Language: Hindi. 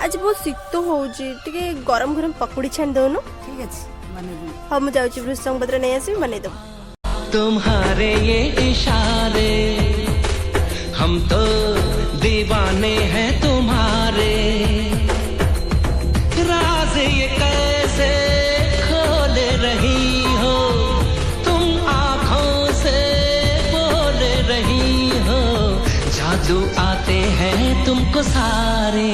आज बहुत शीत होउची टिके गरम गरम पकोड़ी छान दउनु। ठीक है बने हाँ मुझे जाऊँ भृषंग पत्र नहीं आसी बने दो। तुम्हारे ये इशारे हम तो दीवाने हैं तुम्हारे। राज ये कैसे खोल रही हो तुम आँखों से बोल रही हो। जादू आते हैं तुमको सारे।